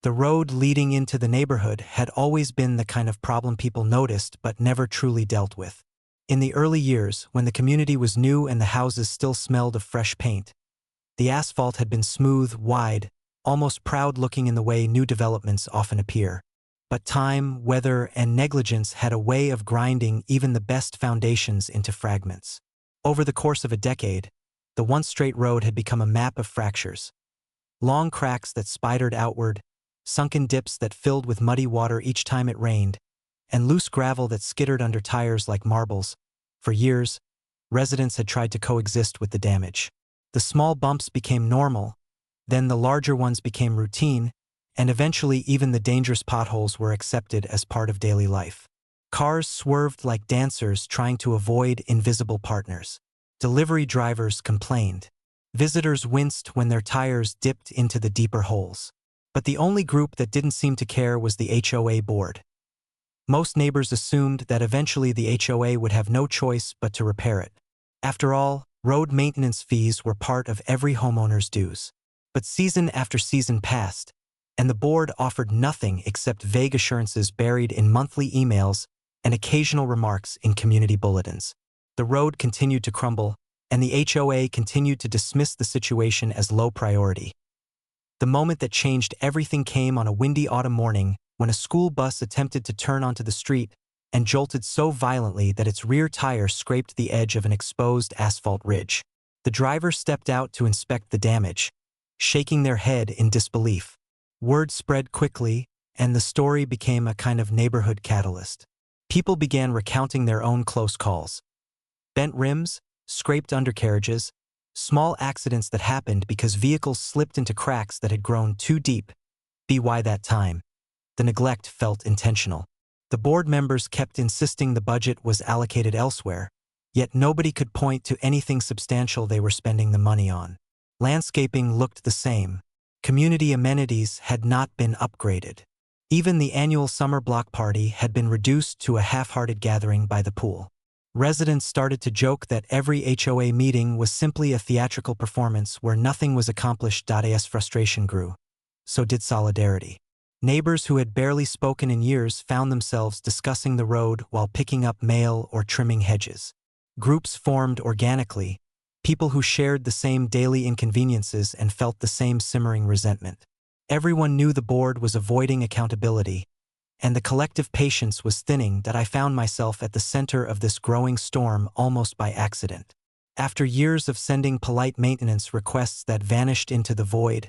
The road leading into the neighborhood had always been the kind of problem people noticed but never truly dealt with. In the early years, when the community was new and the houses still smelled of fresh paint, the asphalt had been smooth, wide, almost proud-looking in the way new developments often appear. But time, weather, and negligence had a way of grinding even the best foundations into fragments. Over the course of a decade, the once straight road had become a map of fractures. Long cracks that spidered outward, sunken dips that filled with muddy water each time it rained, and loose gravel that skittered under tires like marbles. For years, residents had tried to coexist with the damage. The small bumps became normal, then the larger ones became routine, and eventually even the dangerous potholes were accepted as part of daily life. Cars swerved like dancers trying to avoid invisible partners. Delivery drivers complained. Visitors winced when their tires dipped into the deeper holes. But the only group that didn't seem to care was the HOA board. Most neighbors assumed that eventually the HOA would have no choice but to repair it. After all, road maintenance fees were part of every homeowner's dues. But season after season passed, and the board offered nothing except vague assurances buried in monthly emails and occasional remarks in community bulletins. The road continued to crumble, and the HOA continued to dismiss the situation as low priority. The moment that changed everything came on a windy autumn morning when a school bus attempted to turn onto the street and jolted so violently that its rear tire scraped the edge of an exposed asphalt ridge. The driver stepped out to inspect the damage, shaking their head in disbelief. Word spread quickly, and the story became a kind of neighborhood catalyst. People began recounting their own close calls. Bent rims, scraped undercarriages, small accidents that happened because vehicles slipped into cracks that had grown too deep. By that time, the neglect felt intentional. The board members kept insisting the budget was allocated elsewhere, yet nobody could point to anything substantial they were spending the money on. Landscaping looked the same. Community amenities had not been upgraded. Even the annual summer block party had been reduced to a half-hearted gathering by the pool. Residents started to joke that every HOA meeting was simply a theatrical performance where nothing was accomplished. As frustration grew, so did solidarity. Neighbors who had barely spoken in years found themselves discussing the road while picking up mail or trimming hedges. Groups formed organically, people who shared the same daily inconveniences and felt the same simmering resentment. Everyone knew the board was avoiding accountability, and the collective patience was thinning that I found myself at the center of this growing storm almost by accident. After years of sending polite maintenance requests that vanished into the void,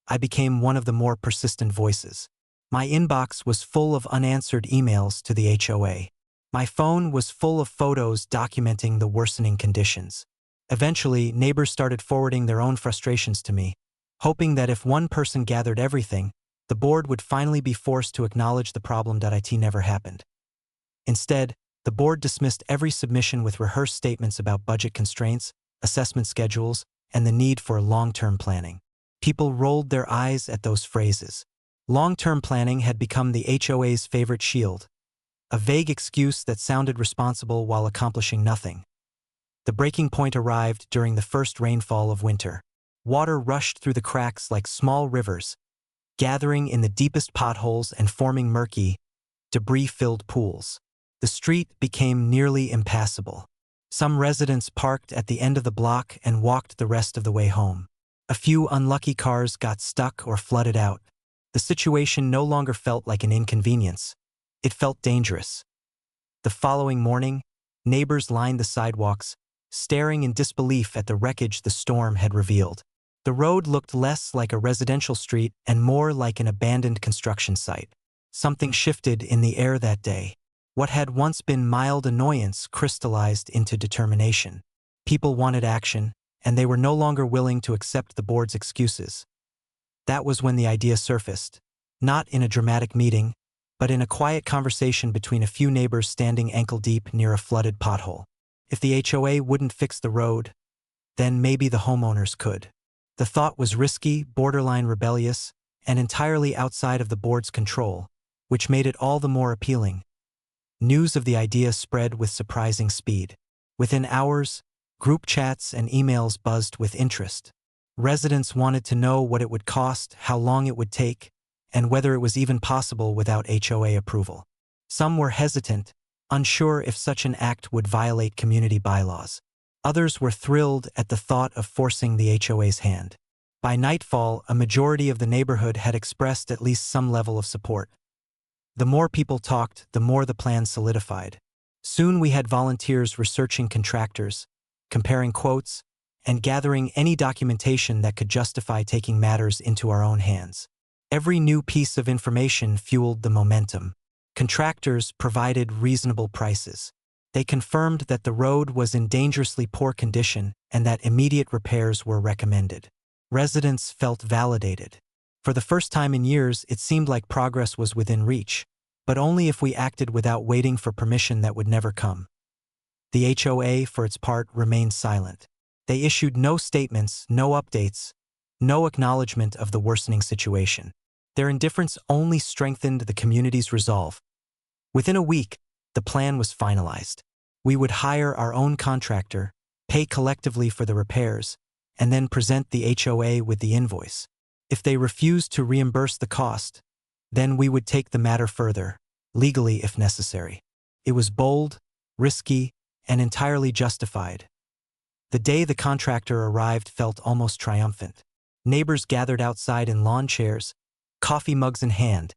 I became one of the more persistent voices. My inbox was full of unanswered emails to the HOA. My phone was full of photos documenting the worsening conditions. Eventually, neighbors started forwarding their own frustrations to me, hoping that if one person gathered everything, the board would finally be forced to acknowledge the problem. It never happened. Instead, the board dismissed every submission with rehearsed statements about budget constraints, assessment schedules, and the need for long-term planning. People rolled their eyes at those phrases. Long-term planning had become the HOA's favorite shield, a vague excuse that sounded responsible while accomplishing nothing. The breaking point arrived during the first rainfall of winter. Water rushed through the cracks like small rivers, gathering in the deepest potholes and forming murky, debris-filled pools. The street became nearly impassable. Some residents parked at the end of the block and walked the rest of the way home. A few unlucky cars got stuck or flooded out. The situation no longer felt like an inconvenience. It felt dangerous. The following morning, neighbors lined the sidewalks, staring in disbelief at the wreckage the storm had revealed. The road looked less like a residential street and more like an abandoned construction site. Something shifted in the air that day. What had once been mild annoyance crystallized into determination. People wanted action, and they were no longer willing to accept the board's excuses. That was when the idea surfaced, not in a dramatic meeting, but in a quiet conversation between a few neighbors standing ankle-deep near a flooded pothole. If the HOA wouldn't fix the road, then maybe the homeowners could. The thought was risky, borderline rebellious, and entirely outside of the board's control, which made it all the more appealing. News of the idea spread with surprising speed. Within hours, group chats and emails buzzed with interest. Residents wanted to know what it would cost, how long it would take, and whether it was even possible without HOA approval. Some were hesitant, unsure if such an act would violate community bylaws. Others were thrilled at the thought of forcing the HOA's hand. By nightfall, a majority of the neighborhood had expressed at least some level of support. The more people talked, the more the plan solidified. Soon we had volunteers researching contractors, comparing quotes, and gathering any documentation that could justify taking matters into our own hands. Every new piece of information fueled the momentum. Contractors provided reasonable prices. They confirmed that the road was in dangerously poor condition and that immediate repairs were recommended. Residents felt validated. For the first time in years, it seemed like progress was within reach, but only if we acted without waiting for permission that would never come. The HOA, for its part, remained silent. They issued no statements, no updates, no acknowledgement of the worsening situation. Their indifference only strengthened the community's resolve. Within a week, the plan was finalized. We would hire our own contractor, pay collectively for the repairs, and then present the HOA with the invoice. If they refused to reimburse the cost, then we would take the matter further, legally if necessary. It was bold, risky, and entirely justified. The day the contractor arrived felt almost triumphant. Neighbors gathered outside in lawn chairs, coffee mugs in hand,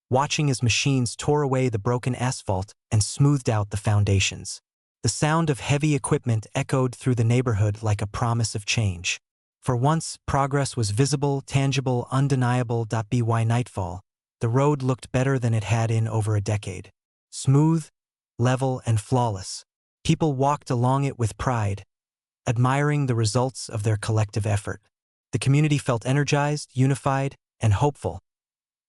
watching as machines tore away the broken asphalt and smoothed out the foundations. The sound of heavy equipment echoed through the neighborhood like a promise of change. For once, progress was visible, tangible, undeniable. By nightfall, the road looked better than it had in over a decade. Smooth, level, and flawless. People walked along it with pride, admiring the results of their collective effort. The community felt energized, unified, and hopeful.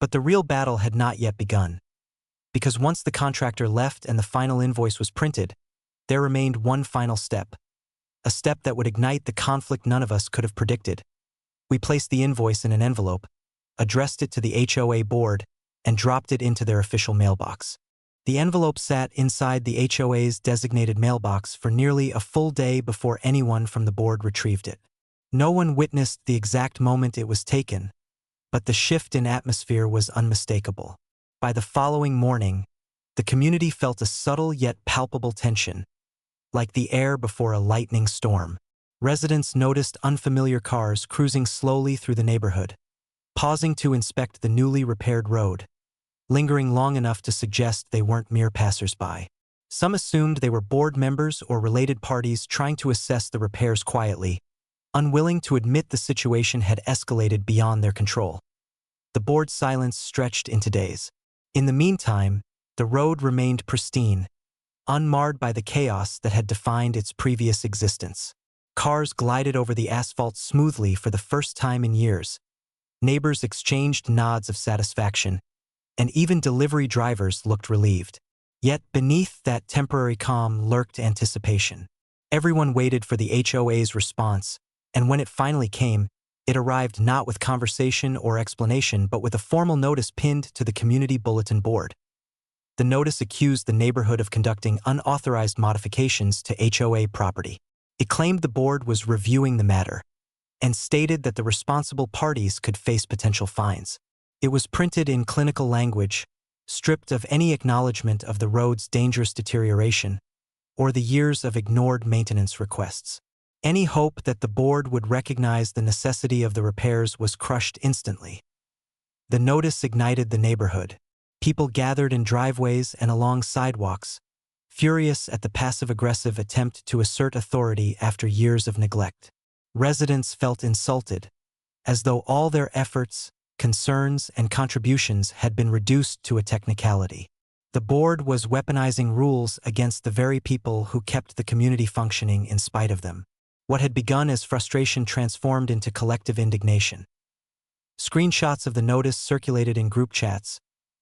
But the real battle had not yet begun. Because once the contractor left and the final invoice was printed, there remained one final step. A step that would ignite the conflict none of us could have predicted. We placed the invoice in an envelope, addressed it to the HOA board, and dropped it into their official mailbox. The envelope sat inside the HOA's designated mailbox for nearly a full day before anyone from the board retrieved it. No one witnessed the exact moment it was taken, but the shift in atmosphere was unmistakable. By the following morning, the community felt a subtle yet palpable tension, like the air before a lightning storm. Residents noticed unfamiliar cars cruising slowly through the neighborhood, pausing to inspect the newly repaired road, lingering long enough to suggest they weren't mere passersby. Some assumed they were board members or related parties trying to assess the repairs quietly, unwilling to admit the situation had escalated beyond their control. The board's silence stretched into days. In the meantime, the road remained pristine, unmarred by the chaos that had defined its previous existence. Cars glided over the asphalt smoothly for the first time in years. Neighbors exchanged nods of satisfaction, and even delivery drivers looked relieved. Yet beneath that temporary calm lurked anticipation. Everyone waited for the HOA's response, and when it finally came, it arrived not with conversation or explanation but with a formal notice pinned to the community bulletin board. The notice accused the neighborhood of conducting unauthorized modifications to HOA property. It claimed the board was reviewing the matter, and stated that the responsible parties could face potential fines. It was printed in clinical language, stripped of any acknowledgement of the road's dangerous deterioration or the years of ignored maintenance requests. Any hope that the board would recognize the necessity of the repairs was crushed instantly. The notice ignited the neighborhood. People gathered in driveways and along sidewalks, furious at the passive-aggressive attempt to assert authority after years of neglect. Residents felt insulted, as though all their efforts, concerns, and contributions had been reduced to a technicality. The board was weaponizing rules against the very people who kept the community functioning in spite of them. What had begun as frustration transformed into collective indignation. Screenshots of the notice circulated in group chats,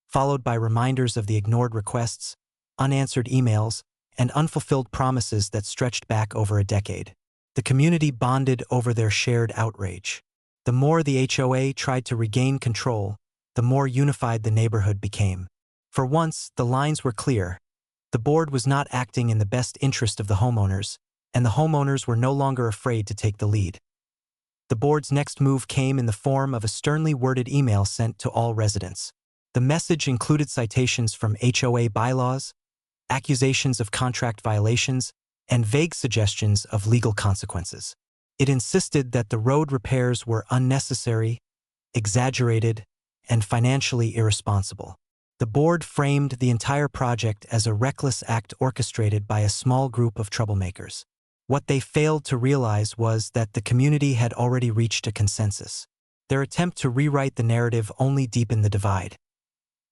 followed by reminders of the ignored requests, unanswered emails, and unfulfilled promises that stretched back over a decade. The community bonded over their shared outrage. The more the HOA tried to regain control, the more unified the neighborhood became. For once, the lines were clear. The board was not acting in the best interest of the homeowners, and the homeowners were no longer afraid to take the lead. The board's next move came in the form of a sternly worded email sent to all residents. The message included citations from HOA bylaws, accusations of contract violations, and vague suggestions of legal consequences. It insisted that the road repairs were unnecessary, exaggerated, and financially irresponsible. The board framed the entire project as a reckless act orchestrated by a small group of troublemakers. What they failed to realize was that the community had already reached a consensus. Their attempt to rewrite the narrative only deepened the divide.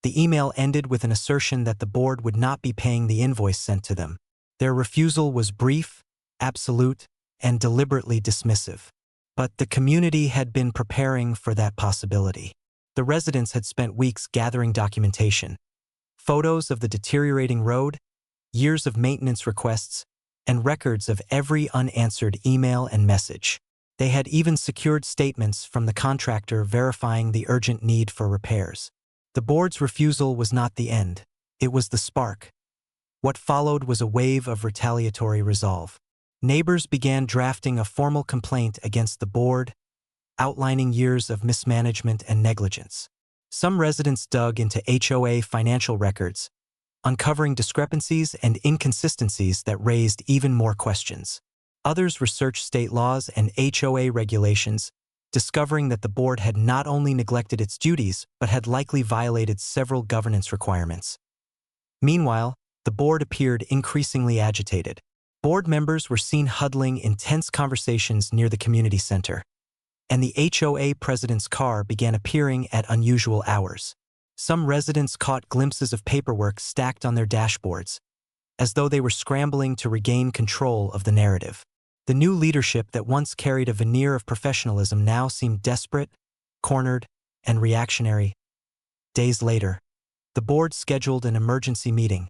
The email ended with an assertion that the board would not be paying the invoice sent to them. Their refusal was brief, absolute, and deliberately dismissive. But the community had been preparing for that possibility. The residents had spent weeks gathering documentation, photos of the deteriorating road, years of maintenance requests, and records of every unanswered email and message. They had even secured statements from the contractor verifying the urgent need for repairs. The board's refusal was not the end. It was the spark. What followed was a wave of retaliatory resolve. Neighbors began drafting a formal complaint against the board, outlining years of mismanagement and negligence. Some residents dug into HOA financial records, uncovering discrepancies and inconsistencies that raised even more questions. Others researched state laws and HOA regulations, discovering that the board had not only neglected its duties but had likely violated several governance requirements. Meanwhile, the board appeared increasingly agitated. Board members were seen huddling in tense conversations near the community center, and the HOA president's car began appearing at unusual hours. Some residents caught glimpses of paperwork stacked on their dashboards, as though they were scrambling to regain control of the narrative. The new leadership that once carried a veneer of professionalism now seemed desperate, cornered, and reactionary. Days later, the board scheduled an emergency meeting,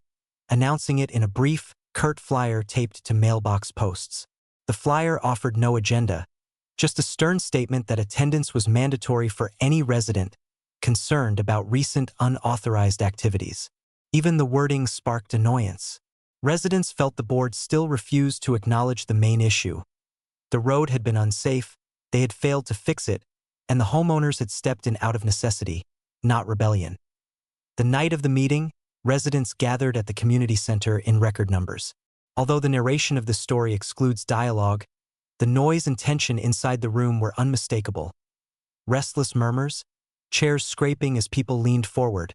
announcing it in a brief, curt flyer taped to mailbox posts. The flyer offered no agenda, just a stern statement that attendance was mandatory for any resident concerned about recent unauthorized activities. Even the wording sparked annoyance. Residents felt the board still refused to acknowledge the main issue. The road had been unsafe, they had failed to fix it, and the homeowners had stepped in out of necessity, not rebellion. The night of the meeting, residents gathered at the community center in record numbers. Although the narration of the story excludes dialogue, the noise and tension inside the room were unmistakable. Restless murmurs, chairs scraping as people leaned forward,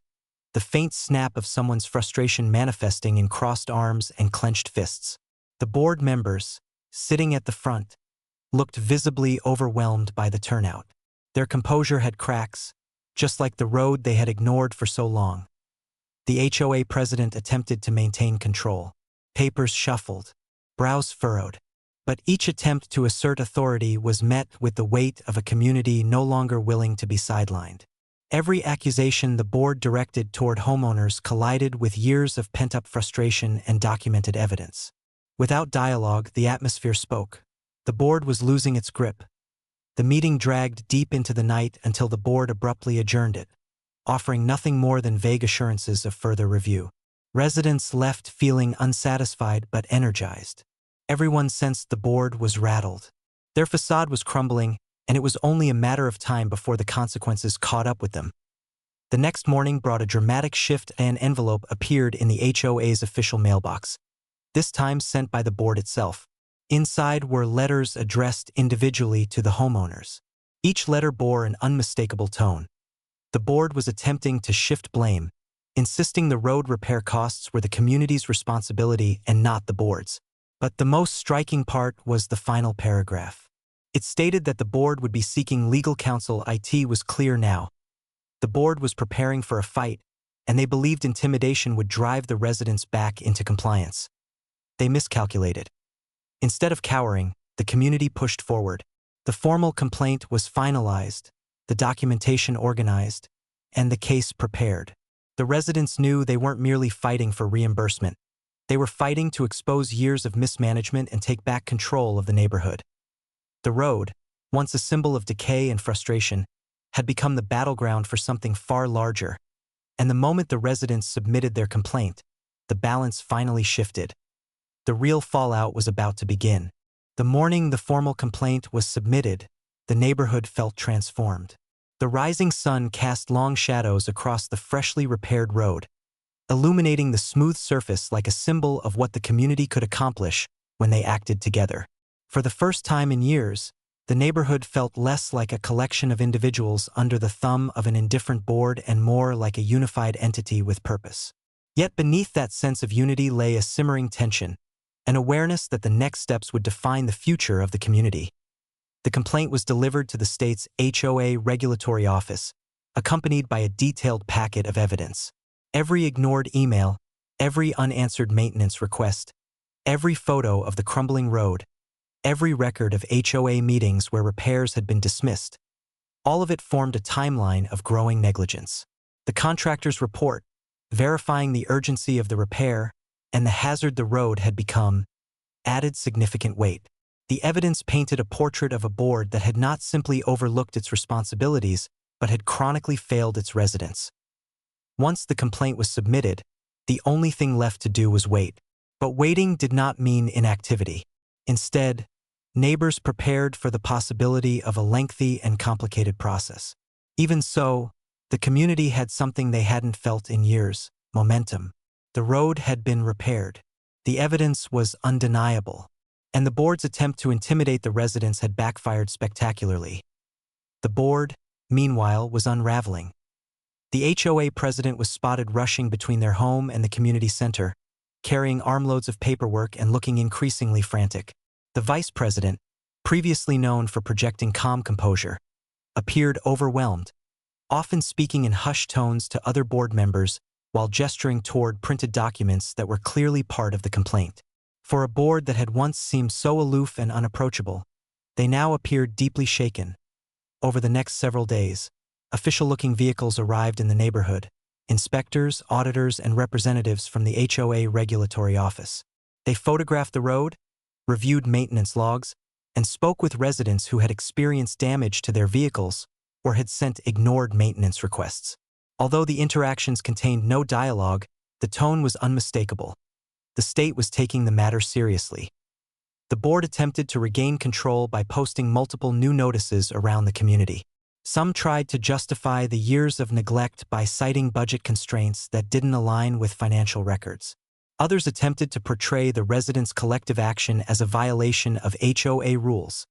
the faint snap of someone's frustration manifesting in crossed arms and clenched fists. The board members, sitting at the front, looked visibly overwhelmed by the turnout. Their composure had cracks, just like the road they had ignored for so long. The HOA president attempted to maintain control. Papers shuffled, brows furrowed. But each attempt to assert authority was met with the weight of a community no longer willing to be sidelined. Every accusation the board directed toward homeowners collided with years of pent-up frustration and documented evidence. Without dialogue, the atmosphere spoke. The board was losing its grip. The meeting dragged deep into the night until the board abruptly adjourned it, offering nothing more than vague assurances of further review. Residents left feeling unsatisfied but energized. Everyone sensed the board was rattled. Their facade was crumbling, and it was only a matter of time before the consequences caught up with them. The next morning brought a dramatic shift. An envelope appeared in the HOA's official mailbox, this time sent by the board itself. Inside were letters addressed individually to the homeowners. Each letter bore an unmistakable tone. The board was attempting to shift blame, insisting the road repair costs were the community's responsibility and not the board's. But the most striking part was the final paragraph. It stated that the board would be seeking legal counsel. It was clear now. The board was preparing for a fight, and they believed intimidation would drive the residents back into compliance. They miscalculated. Instead of cowering, the community pushed forward. The formal complaint was finalized, the documentation organized, and the case prepared. The residents knew they weren't merely fighting for reimbursement. They were fighting to expose years of mismanagement and take back control of the neighborhood. The road, once a symbol of decay and frustration, had become the battleground for something far larger. And the moment the residents submitted their complaint, the balance finally shifted. The real fallout was about to begin. The morning the formal complaint was submitted, the neighborhood felt transformed. The rising sun cast long shadows across the freshly repaired road, illuminating the smooth surface like a symbol of what the community could accomplish when they acted together. For the first time in years, the neighborhood felt less like a collection of individuals under the thumb of an indifferent board and more like a unified entity with purpose. Yet beneath that sense of unity lay a simmering tension, an awareness that the next steps would define the future of the community. The complaint was delivered to the state's HOA regulatory office, accompanied by a detailed packet of evidence. Every ignored email, every unanswered maintenance request, every photo of the crumbling road, every record of HOA meetings where repairs had been dismissed. All of it formed a timeline of growing negligence. The contractor's report, verifying the urgency of the repair and the hazard the road had become, added significant weight. The evidence painted a portrait of a board that had not simply overlooked its responsibilities, but had chronically failed its residents. Once the complaint was submitted, the only thing left to do was wait. But waiting did not mean inactivity. Instead, neighbors prepared for the possibility of a lengthy and complicated process. Even so, the community had something they hadn't felt in years: momentum. The road had been repaired. The evidence was undeniable, and the board's attempt to intimidate the residents had backfired spectacularly. The board, meanwhile, was unraveling. The HOA president was spotted rushing between their home and the community center, carrying armloads of paperwork and looking increasingly frantic. The vice president, previously known for projecting calm composure, appeared overwhelmed, often speaking in hushed tones to other board members while gesturing toward printed documents that were clearly part of the complaint. For a board that had once seemed so aloof and unapproachable, they now appeared deeply shaken. Over the next several days, official-looking vehicles arrived in the neighborhood: inspectors, auditors, and representatives from the HOA regulatory office. They photographed the road, reviewed maintenance logs, and spoke with residents who had experienced damage to their vehicles or had sent ignored maintenance requests. Although the interactions contained no dialogue, the tone was unmistakable. The state was taking the matter seriously. The board attempted to regain control by posting multiple new notices around the community. Some tried to justify the years of neglect by citing budget constraints that didn't align with financial records. Others attempted to portray the residents' collective action as a violation of HOA rules,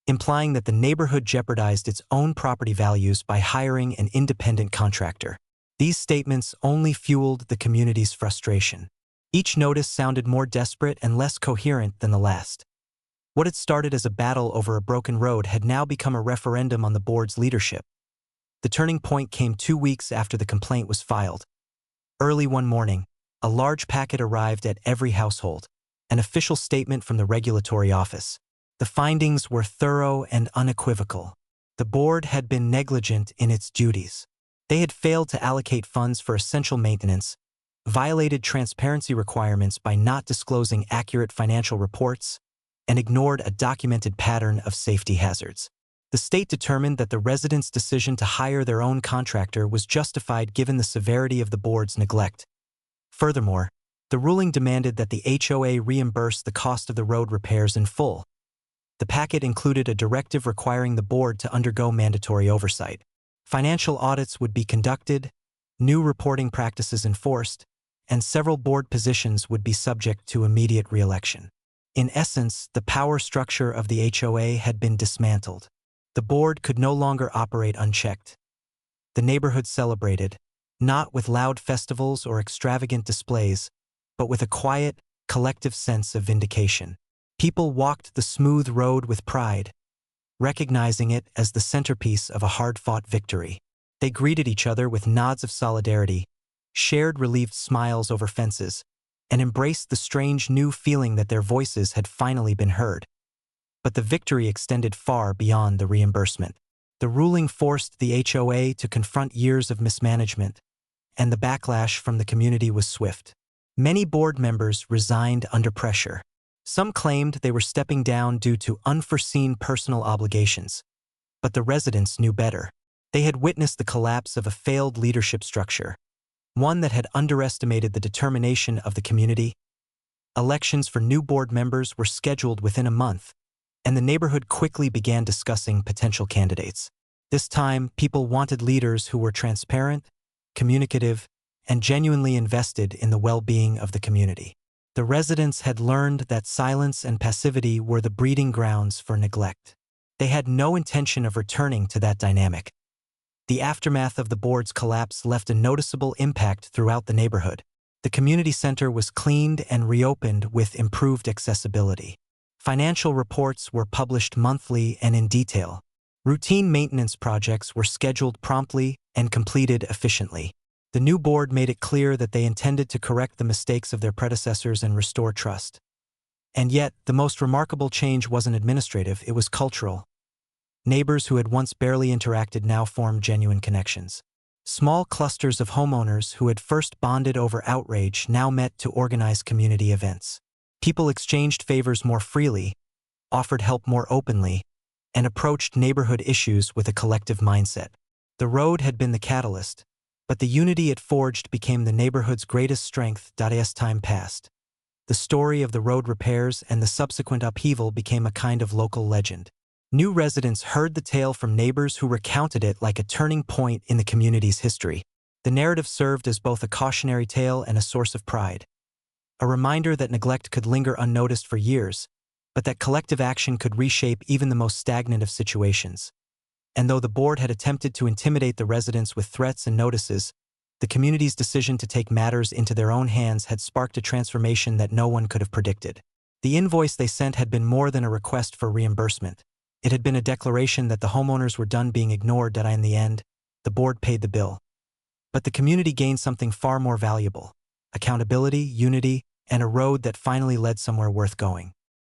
implying that the neighborhood jeopardized its own property values by hiring an independent contractor. These statements only fueled the community's frustration. Each notice sounded more desperate and less coherent than the last. What had started as a battle over a broken road had now become a referendum on the board's leadership. The turning point came 2 weeks after the complaint was filed. Early one morning, a large packet arrived at every household: an official statement from the regulatory office. The findings were thorough and unequivocal. The board had been negligent in its duties. They had failed to allocate funds for essential maintenance, violated transparency requirements by not disclosing accurate financial reports, and ignored a documented pattern of safety hazards. The state determined that the residents' decision to hire their own contractor was justified given the severity of the board's neglect. Furthermore, the ruling demanded that the HOA reimburse the cost of the road repairs in full. The packet included a directive requiring the board to undergo mandatory oversight. Financial audits would be conducted, new reporting practices enforced, and several board positions would be subject to immediate re-election. In essence, the power structure of the HOA had been dismantled. The board could no longer operate unchecked. The neighborhood celebrated, not with loud festivals or extravagant displays, but with a quiet, collective sense of vindication. People walked the smooth road with pride, recognizing it as the centerpiece of a hard-fought victory. They greeted each other with nods of solidarity, shared relieved smiles over fences, and embraced the strange new feeling that their voices had finally been heard. But the victory extended far beyond the reimbursement. The ruling forced the HOA to confront years of mismanagement, and the backlash from the community was swift. Many board members resigned under pressure. Some claimed they were stepping down due to unforeseen personal obligations, but the residents knew better. They had witnessed the collapse of a failed leadership structure, one that had underestimated the determination of the community. Elections for new board members were scheduled within a month, and the neighborhood quickly began discussing potential candidates. This time, people wanted leaders who were transparent, communicative, and genuinely invested in the well-being of the community. The residents had learned that silence and passivity were the breeding grounds for neglect. They had no intention of returning to that dynamic. The aftermath of the board's collapse left a noticeable impact throughout the neighborhood. The community center was cleaned and reopened with improved accessibility. Financial reports were published monthly and in detail. Routine maintenance projects were scheduled promptly and completed efficiently. The new board made it clear that they intended to correct the mistakes of their predecessors and restore trust. And yet, the most remarkable change wasn't administrative, it was cultural. Neighbors who had once barely interacted now formed genuine connections. Small clusters of homeowners who had first bonded over outrage now met to organize community events. People exchanged favors more freely, offered help more openly, and approached neighborhood issues with a collective mindset. The road had been the catalyst, but the unity it forged became the neighborhood's greatest strength. As time passed, the story of the road repairs and the subsequent upheaval became a kind of local legend. New residents heard the tale from neighbors who recounted it like a turning point in the community's history. The narrative served as both a cautionary tale and a source of pride, a reminder that neglect could linger unnoticed for years, but that collective action could reshape even the most stagnant of situations. And though the board had attempted to intimidate the residents with threats and notices, the community's decision to take matters into their own hands had sparked a transformation that no one could have predicted. The invoice they sent had been more than a request for reimbursement. It had been a declaration that the homeowners were done being ignored. In the end, the board paid the bill. But the community gained something far more valuable: accountability, unity, and a road that finally led somewhere worth going.